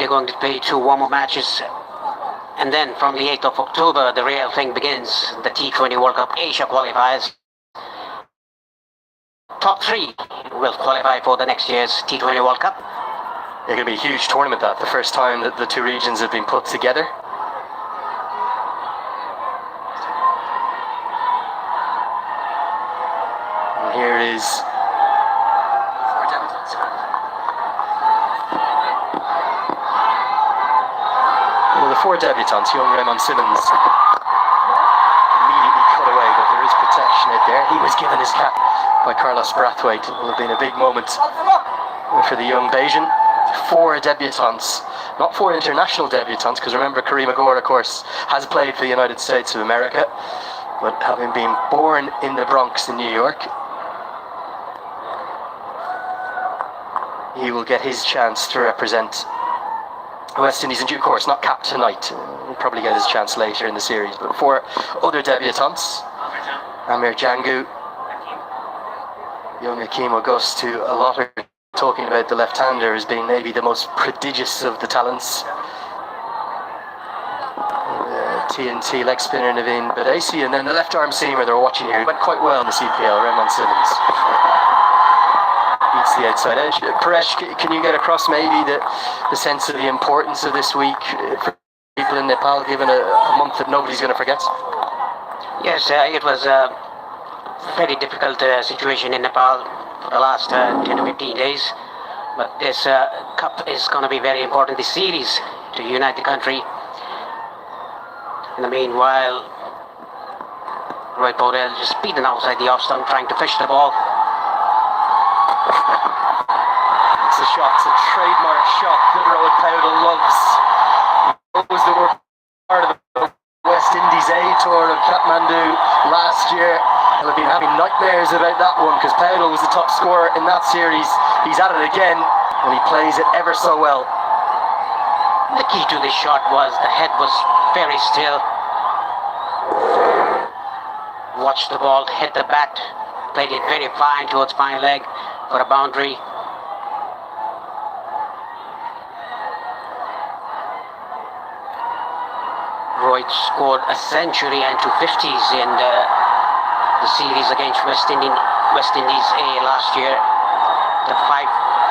They're going to play 2 warm-up matches. And then from the 8th of October, the real thing begins. The T20 World Cup Asia qualifiers. Top 3 will qualify for the next year's T20 World Cup. It's going to be a huge tournament, that the first time that the two regions have been put together. And here is the 4 debutants. Young Raymond Simmons immediately cut away, but there is protection out there. He was given his cap by Carlos Brathwaite. It will have been a big moment for the young Bajan. 4 debutants, not 4 international debutants, because remember Kareem Agor, of course, has played for the United States of America, but having been born in the Bronx in New York, he will get his chance to represent West Indies in due course, not capped tonight. He'll probably get his chance later in the series. But 4 other debutants: Amir Jangu, young Akeem Auguste, who a lot are talking about the left-hander as being maybe the most prodigious of the talents. TNT leg spinner Naveen Badesi, and then the left-arm seamer they're watching here. He went quite well in the CPL, Raymond Simmons. Beats the outside edge. Paresh, can you get across maybe the sense of the importance of this week for people in Nepal, given a month that nobody's going to forget? Yes, it was a very difficult situation in Nepal for the last 10 to 15 days. But this cup is going to be very important, this series, to unite the country. In the meanwhile, Rohit Paudel just speeding outside the off stump, trying to fish the ball. It's a shot, it's a trademark shot that Rohit Paudel loves. Those that were part of the West Indies A tour of Kathmandu last year will have been having nightmares about that one, because Paudel was the top scorer in that series. He's at it again, and he plays it ever so well. The key to this shot was the head was very still. Watched the ball hit the bat, played it very fine towards fine leg for a boundary. Rohit scored a century and 2 50s in the series against West Indies A last year, the 5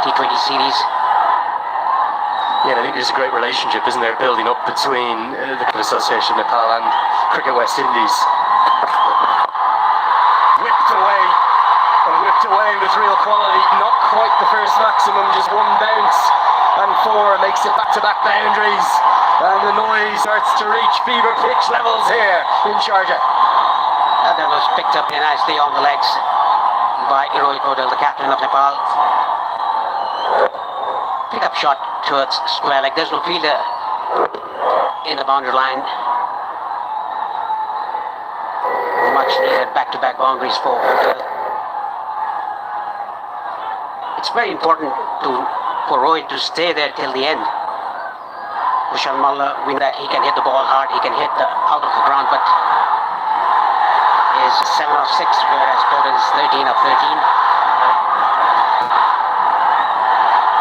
T20 series. Yeah, I think there's a great relationship, isn't there, building up between the Cricket Association of Nepal and Cricket West Indies. Whipped away with real quality. Not quite the first maximum, just 1 bounce and 4 makes it back-to-back boundaries. And the noise starts to reach fever pitch levels here in Sharjah. That was picked up very nicely on the legs by Rohit Paudel, the captain of Nepal. Pick up shot towards square leg. There's no fielder in the boundary line. Much needed back-to-back boundaries for Paudel. It's very important for Rohit to stay there till the end. Kushal Malla, we know that he can hit the ball hard, he can hit out of the ground, but is 7 of 6, whereas Paudel is 13 of 13.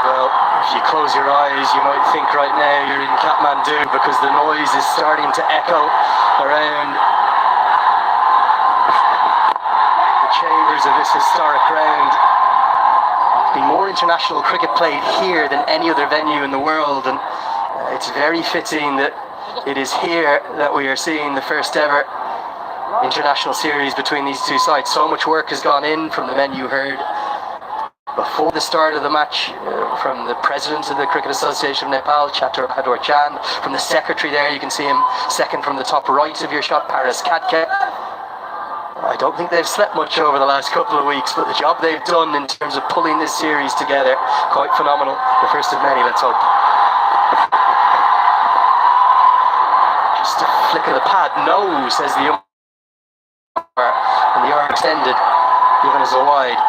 Well, if you close your eyes, you might think right now you're in Kathmandu, because the noise is starting to echo around the chambers of this historic ground. There's been more international cricket played here than any other venue in the world, and it's very fitting that it is here that we are seeing the first ever international series between these two sides. So much work has gone in from the men you heard before the start of the match, from the president of the Cricket Association of Nepal, Chatur Bahadur Chand, from the secretary there, you can see him second from the top right of your shot, Paras Khadke. I don't think they've slept much over the last couple of weeks, but the job they've done in terms of pulling this series together, quite phenomenal. The first of many, let's hope. Just a flick of the pad, no, says the umpire, and the arm extended, given as a wide.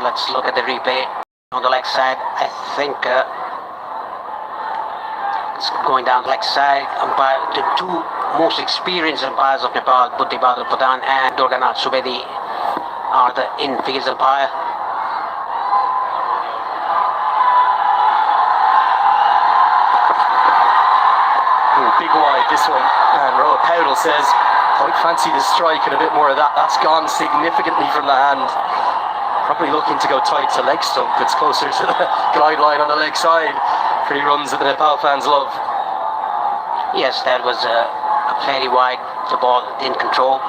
Let's look at the replay on the leg side. I think it's going down the leg side. The 2 most experienced umpires of Nepal, Buddhi Badal Pradhan and Durganath Subedi, are the in-field umpire. big wide, this one. And Roa Powdle says, quite fancy the strike and a bit more of that. That's gone significantly from the hand. Probably looking to go tight to leg stump. It's closer to the guideline on the leg side. Free runs that the Nepal fans love. Yes, that was a fairly wide. The ball didn't control.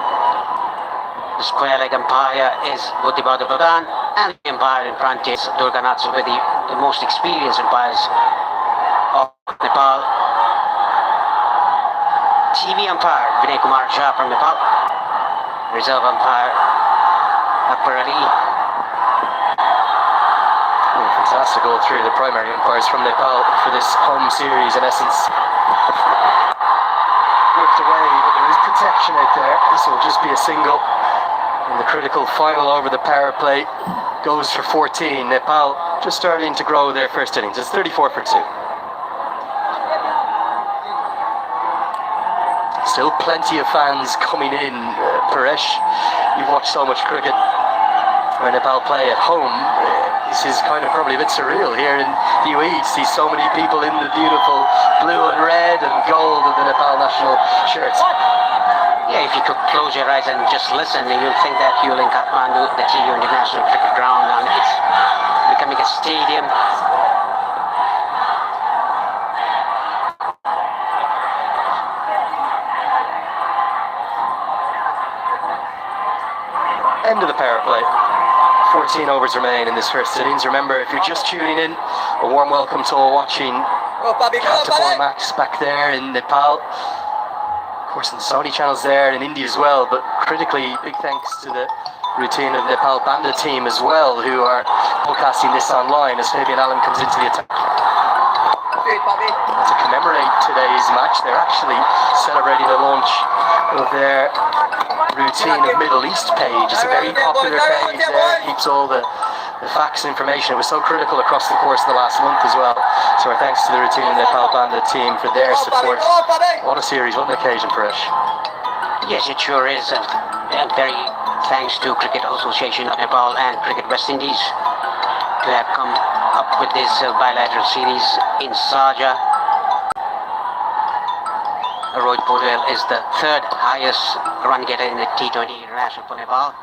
The square leg umpire is Buddhibhadra Pradhan, and the umpire in front is Durganath Subedi, the most experienced umpires of Nepal. TV umpire Vinay Kumar Jha from Nepal. Reserve umpire Akbar Ali. Fantastic all three of the primary umpires from Nepal for this home series in essence. Whipped away, but there is protection out there. This will just be a single. And the critical final over the power play goes for 14. Nepal just starting to grow their first innings. It's 34 for 2. Still plenty of fans coming in. Paresh, you've watched so much cricket where Nepal play at home. This is kind of probably a bit surreal here in the UAE to see so many people in the beautiful blue and red and gold of the Nepal national shirts. Yeah, if you could close your eyes and just listen, you'll think that you're in Kathmandu, the TU International Cricket Ground, and it's becoming a stadium. End of the power play. 14 overs remain in this first innings. Remember, if you're just tuning in, a warm welcome to all watching Captain Max back there in Nepal. Of course, in the Saudi channels there, in India as well, but critically, big thanks to the routine of the Nepal Bandit team as well, who are broadcasting this online as Fabian Allen comes into the attack. To commemorate today's match, they're actually celebrating the launch of their routine of Middle East page. It's a very popular page there, keeps all the facts and information. It was so critical across the course of the last month as well. So our thanks to the routine Nepal Bandit team for their support. What a series, what an occasion for us. Yes, it sure is. And very thanks to Cricket Association of Nepal and Cricket West Indies to have come up with this bilateral series in Sharjah. Rohit Paudel is the third highest run getter in the T20 International for Nepal.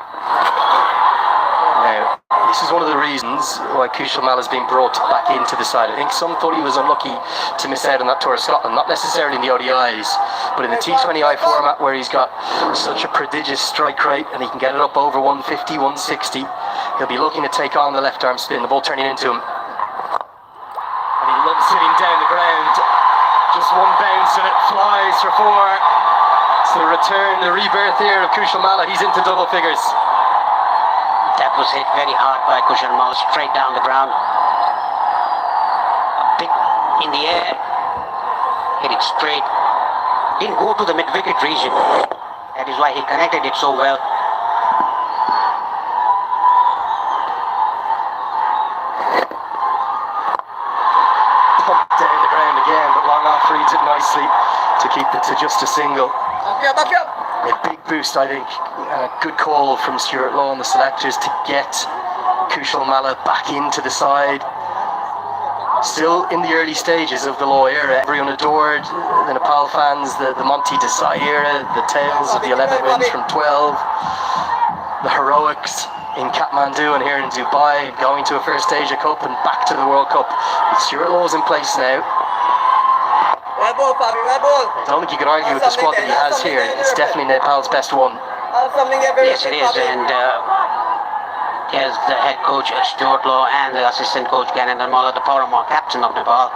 Now, this is one of the reasons why Kushal Malla has been brought back into the side. I think some thought he was unlucky to miss out on that tour of Scotland, not necessarily in the ODIs, but in the T20I format where he's got such a prodigious strike rate and he can get it up over 150, 160. He'll be looking to take on the left arm spin, the ball turning into him. And he loves sitting down the ground. Just one bounce and it flies for 4. It's the return, the rebirth here of Kushal Malla. He's into double figures. That was hit very hard by Kushal Malla, straight down the ground. A bit in the air. Hit it straight. Didn't go to the mid-wicket region. That is why he connected it so well. Down the ground again, but long off reads it nicely to keep it to just a single. A big boost, I think, and a good call from Stuart Law and the selectors to get Kushal Malla back into the side. Still in the early stages of the Law era. Everyone adored the Nepal fans, the Monty Desai era, the tales of the 11 wins from 12, the heroics in Kathmandu and here in Dubai, going to a first Asia Cup and back to the World Cup. With Stuart Law's in place now. I don't think you can argue with the squad that he has here. It's definitely Nepal's best one. Yes, it is, and there's the head coach Stuart Law and the assistant coach Gyanendra Malla, the paramount captain of Nepal.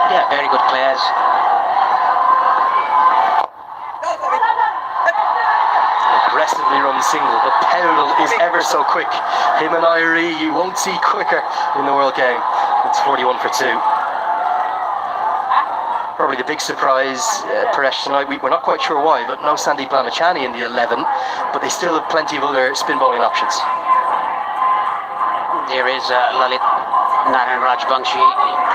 They are very good players. Aggressively run single, but Powdle is ever so quick. Him and Irie, you won't see quicker in the World game. It's 41 for 2. Probably the big surprise, Paresh tonight, we're not quite sure why, but no Sandeep Lamachani in the 11, but they still have plenty of other spin bowling options. There is Lalit Narayan Rajbanshi.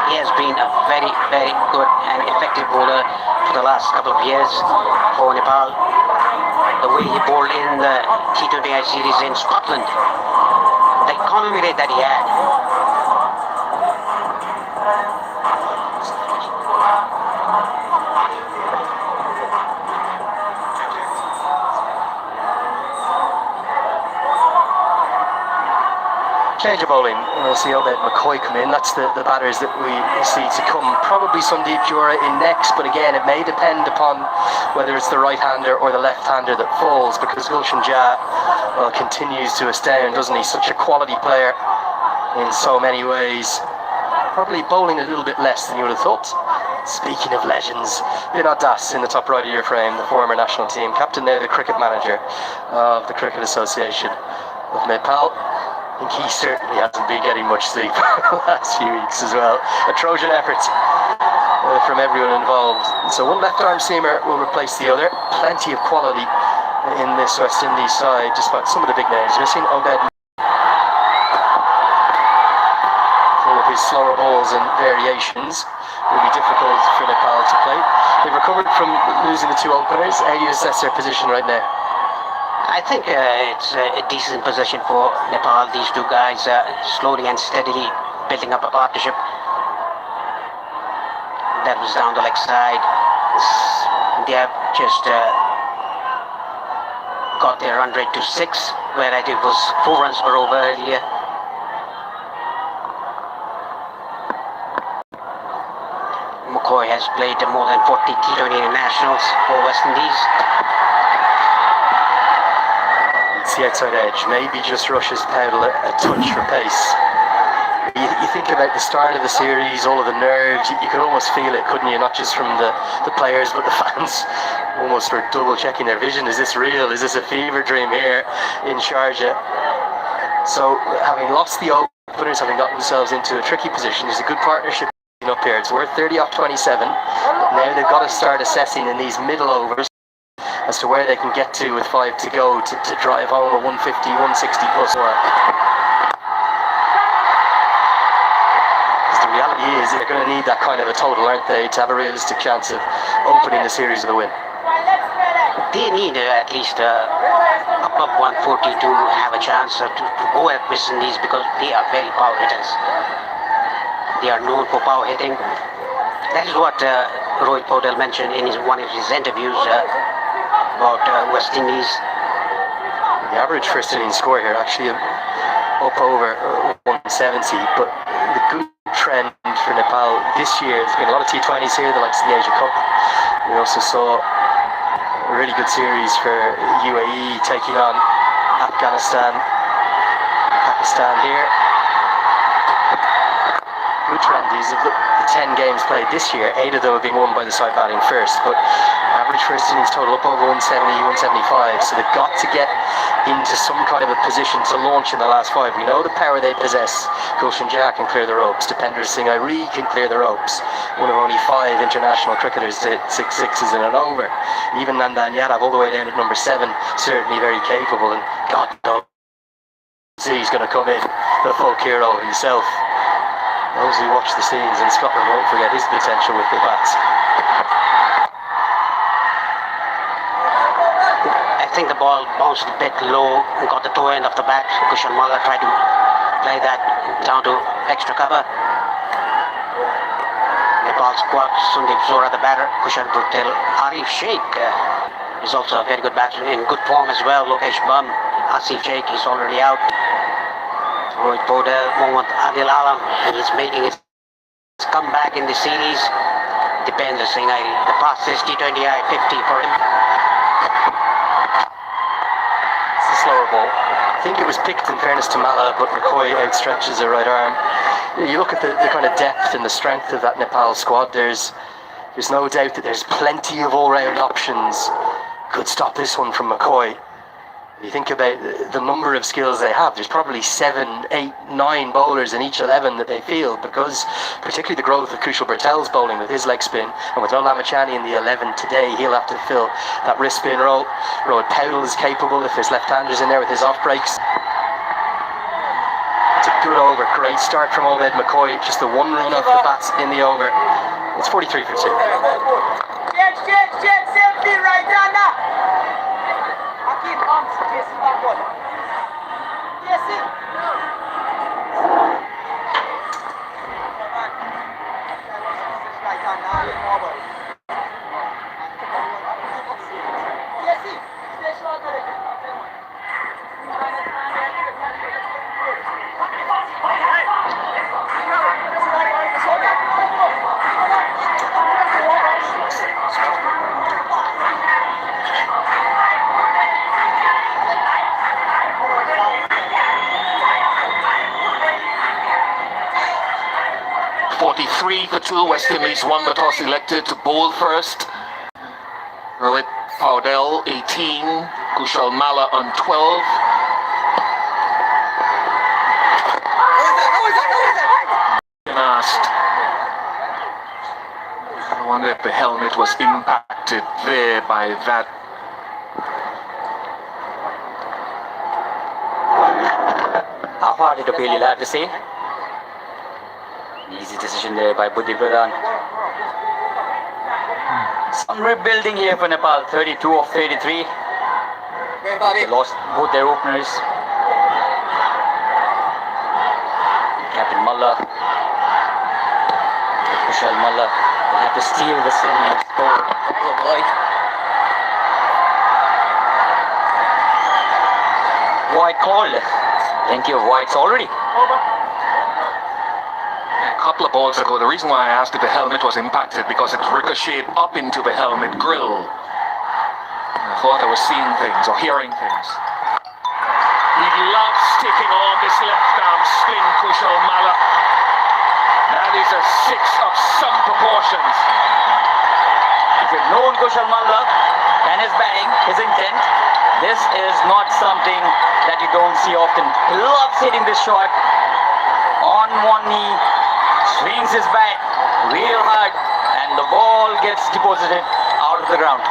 He has been a very, very good and effective bowler for the last couple of years for Nepal. The way he bowled in the T20I series in Scotland, the economy rate that he had. Change of bowling. We'll see Obed McCoy come in. That's the batters that we see to come. Probably Sandeep Jura in next, but again, it may depend upon whether it's the right-hander or the left-hander that falls, because Gulshan Jah continues to astound, doesn't he? Such a quality player in so many ways. Probably bowling a little bit less than you would have thought. Speaking of legends, Vinod Das in the top right of your frame, the former national team captain, now the cricket manager of the Cricket Association of Nepal. I think he certainly hasn't been getting much sleep the last few weeks as well. A Trojan effort from everyone involved. So one left arm seamer will replace the other. Plenty of quality in this West Indies side, despite some of the big names missing. Obed, full of his slower balls and variations, will be difficult for Nepal to play. They've recovered from losing the two openers. How do you assess their position right now? I think it's a decent position for Nepal. These two guys slowly and steadily building up a partnership. That was down the leg side. They have just got their run rate to 6, where I think it was 4 runs per over earlier. McCoy has played more than 40 T20 internationals for West Indies. It's the outside edge, maybe just rushes Powell a touch for pace. You think about the start of the series, all of the nerves, you could almost feel it, couldn't you? Not just from the players, but the fans almost were double checking their vision. Is this real? Is this a fever dream here in Sharjah? So having lost the openers, having gotten themselves into a tricky position, there's a good partnership up here. It's worth 30 off 27. Now they've got to start assessing in these middle overs as to where they can get to with 5 to go to drive home a 150, 160 plus score. Because the reality is they're going to need that kind of a total, aren't they, to have a realistic chance of opening the series with a win. They need at least above 140 to have a chance to go at West Indies, because they are very power hitters. They are known for power hitting. That is what Rohit Paudel mentioned in one of his interviews about West Indies. The average first inning score here actually up over 170, but the good trend for Nepal this year, there's been a lot of T20s here, the likes of the Asia Cup. We also saw a really good series for UAE taking on Afghanistan, Pakistan here. Good trend is of the 10 games played this year, 8 of them have been won by the side batting first, but average first innings total up over 170, 175, so they've got to get into some kind of a position to launch in the last 5. We know the power they possess. Gulshan Jah can clear the ropes, Dipender Singh Airi can clear the ropes, one of only 5 international cricketers to hit 6 sixes in an over. Even Nandan Yadav all the way down at number 7, certainly very capable, and God knows he's going to come in, the folk hero himself. Those who watch the scenes in Scotland won't forget his potential with the bats. I think the ball bounced a bit low and got the toe end of the bat. Kushan Malla tried to play that down to extra cover. Nepal squad, Sandeep Jura the batter, Kushan Patel. Arif Sheikh is also a very good batsman, in good form as well. Lokesh Bum, Asif Sheikh is already out. Rohit Paudel, Mohammad Adil Alam, he's making his comeback in the series. Dipender Singh Airi, the fastest T20 50 for him. It's a slower ball. I think it was picked in fairness to Malla, but McCoy outstretches a right arm. You look at the kind of depth and the strength of that Nepal squad, there's no doubt that there's plenty of all-round options. Could stop this one from McCoy. You think about the number of skills they have, there's probably 7, 8, 9 bowlers in each 11 that they field, because particularly the growth of Kushal Bertel's bowling with his leg spin, and with no Lamachani in the 11 today, he'll have to fill that wrist spin role. Rohit Paudel is capable if there's left-handers in there with his off breaks. It's a good over, great start from Obed McCoy, just the 1 run off the bats in the over. It's 43 for 2. Safety right down now. Hakim arms, chasing that ball. Yes, it. Right down now, more ball. Yes, it. Stay short of it. 3 for 2. West Indies won the toss, elected to bowl first. Rohit Paudel 18, Kushal Malla on 12. And asked, I wonder if the helmet was impacted there by that. Half-hearted appeal, you'll have to say. Easy decision there by Buddhi Pradhan. Some rebuilding here for Nepal. 32 of 33. They lost both their openers. Captain Malla, Kushal Malla, will have to steal this score. Oh boy. White called. Plenty of whites already. A couple of balls ago, the reason why I asked if the helmet was impacted, because it ricocheted up into the helmet grill. I thought I was seeing things or hearing things. He loves taking on this left arm spin, Kushal Malla. That is a 6 of some proportions. If you've known Kushal Malla and his batting, his intent, this is not something that you don't see often. He loves hitting this shot on one knee, swings his bat real hard, and the ball gets deposited out of the ground.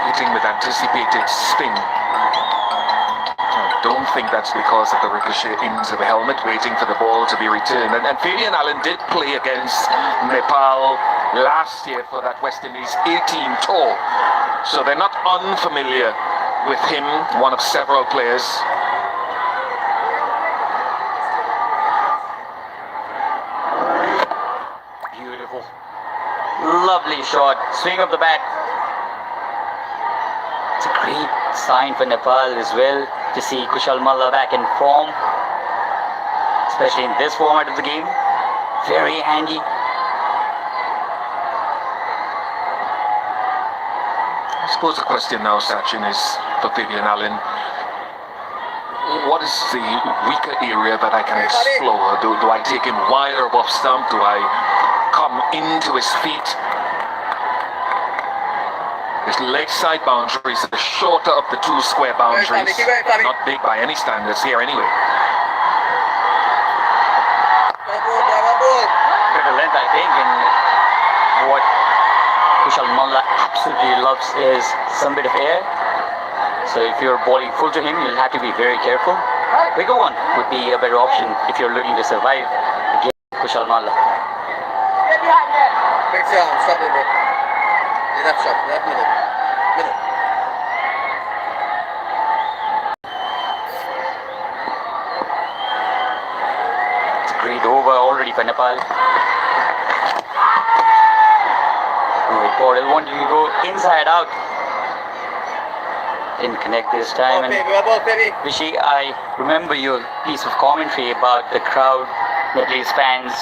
Hitting with anticipated spin. I don't think that's because of the ricochet into the helmet, waiting for the ball to be returned. And Fabian Allen did play against Nepal last year for that West Indies 18 tour. So they're not unfamiliar with him, one of several players. Beautiful. Lovely shot. Swing of the bat. It's a great sign for Nepal as well to see Kushal Malla back in form, especially in this format of the game. Very handy. I suppose the question now, Sachin, is for Fabian Allen. What is the weaker area that I can explore? Do I take him wider above stump? Do I come into his feet? His leg side boundaries are the shorter of the 2 square boundaries. Not big by any standards here anyway. Bit of length, I think, and what Kushal Malla absolutely loves is some bit of air. So if you're bowling full to him, you'll have to be very careful. Bigger one would be a better option if you're looking to survive against Kushal Malla. Get behind there. Big sound, stop there, bro. Left shot, left middle. Middle. It's a great over already for Nepal. Rohit Paudel wanted to go inside out. Didn't connect this time. And Vishy, I remember your piece of commentary about the crowd, Nepalese fans